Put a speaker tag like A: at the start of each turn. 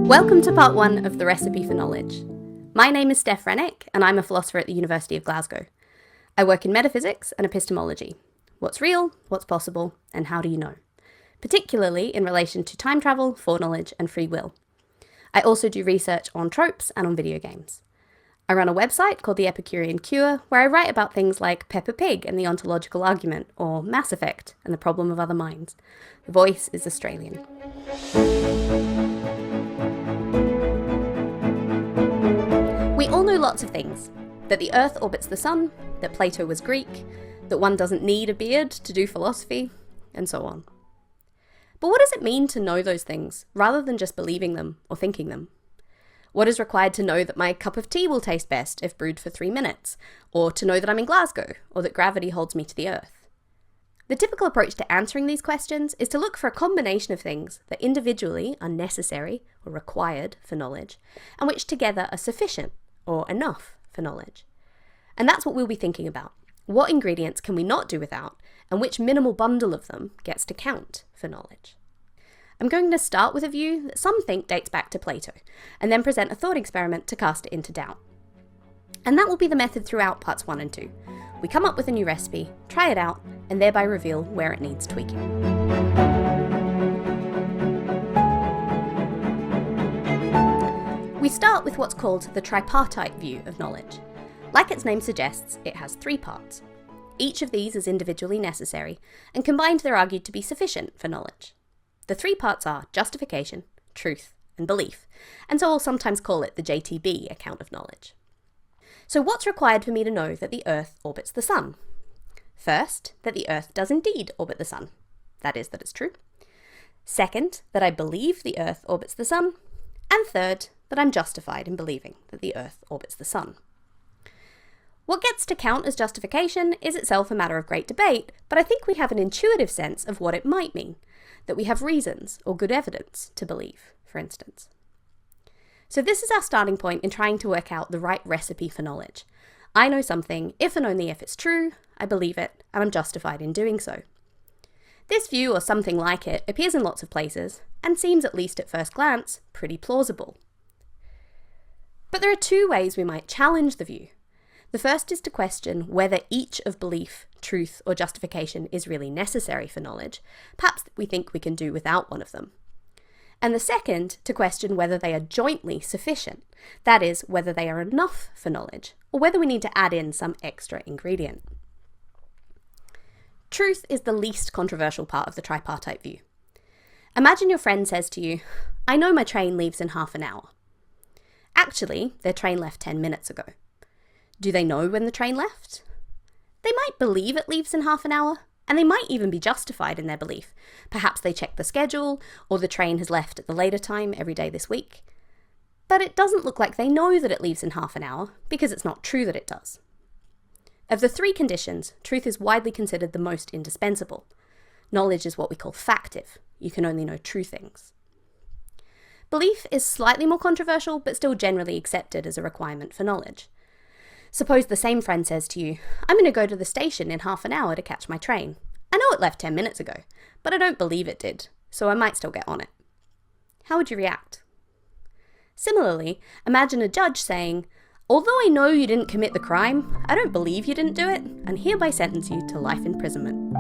A: Welcome to part 1 of the Recipe for Knowledge. My name is Steph Rennick and I'm a philosopher at the University of Glasgow. I work in metaphysics and epistemology. What's real, what's possible, and how do you know? Particularly in relation to time travel, foreknowledge, and free will. I also do research on tropes and on video games. I run a website called The Epicurean Cure, where I write about things like Peppa Pig and the ontological argument, or Mass Effect and the problem of other minds. The voice is Australian. We all know lots of things. That the Earth orbits the Sun, that Plato was Greek, that one doesn't need a beard to do philosophy, and so on. But what does it mean to know those things, rather than just believing them or thinking them? What is required to know that my cup of tea will taste best if brewed for 3 minutes, or to know that I'm in Glasgow, or that gravity holds me to the Earth? The typical approach to answering these questions is to look for a combination of things that individually are necessary or required for knowledge, and which together are sufficient or enough for knowledge. And that's what we'll be thinking about. What ingredients can we not do without, and which minimal bundle of them gets to count for knowledge? I'm going to start with a view that some think dates back to Plato, and then present a thought experiment to cast it into doubt. And that will be the method throughout parts 1 and 2. We come up with a new recipe, try it out, and thereby reveal where it needs tweaking. We start with what's called the tripartite view of knowledge. Like its name suggests, it has 3 parts. Each of these is individually necessary, and combined they're argued to be sufficient for knowledge. The 3 parts are justification, truth, and belief, and so I'll sometimes call it the JTB account of knowledge. So what's required for me to know that the Earth orbits the Sun? First, that the Earth does indeed orbit the Sun. That is, that it's true. Second, that I believe the Earth orbits the Sun. And third, that I'm justified in believing that the Earth orbits the Sun. What gets to count as justification is itself a matter of great debate, but I think we have an intuitive sense of what it might mean, that we have reasons or good evidence to believe, for instance. So this is our starting point in trying to work out the right recipe for knowledge. I know something, if and only if it's true, I believe it, and I'm justified in doing so. This view, or something like it, appears in lots of places, and seems, at least at first glance, pretty plausible. But there are 2 ways we might challenge the view. The first is to question whether each of belief, truth, or justification is really necessary for knowledge. Perhaps we think we can do without one of them. And the second, to question whether they are jointly sufficient. That is, whether they are enough for knowledge, or whether we need to add in some extra ingredient. Truth is the least controversial part of the tripartite view. Imagine your friend says to you, "I know my train leaves in half an hour." Actually, their train left 10 minutes ago. Do they know when the train left? They might believe it leaves in half an hour, and they might even be justified in their belief. Perhaps they checked the schedule, or the train has left at the later time every day this week. But it doesn't look like they know that it leaves in half an hour, because it's not true that it does. Of the 3 conditions, truth is widely considered the most indispensable. Knowledge is what we call factive. You can only know true things. Belief is slightly more controversial, but still generally accepted as a requirement for knowledge. Suppose the same friend says to you, "I'm going to go to the station in half an hour to catch my train. I know it left 10 minutes ago, but I don't believe it did, so I might still get on it." How would you react? Similarly, imagine a judge saying, "Although I know you didn't commit the crime, I don't believe you didn't do it, and hereby sentence you to life imprisonment."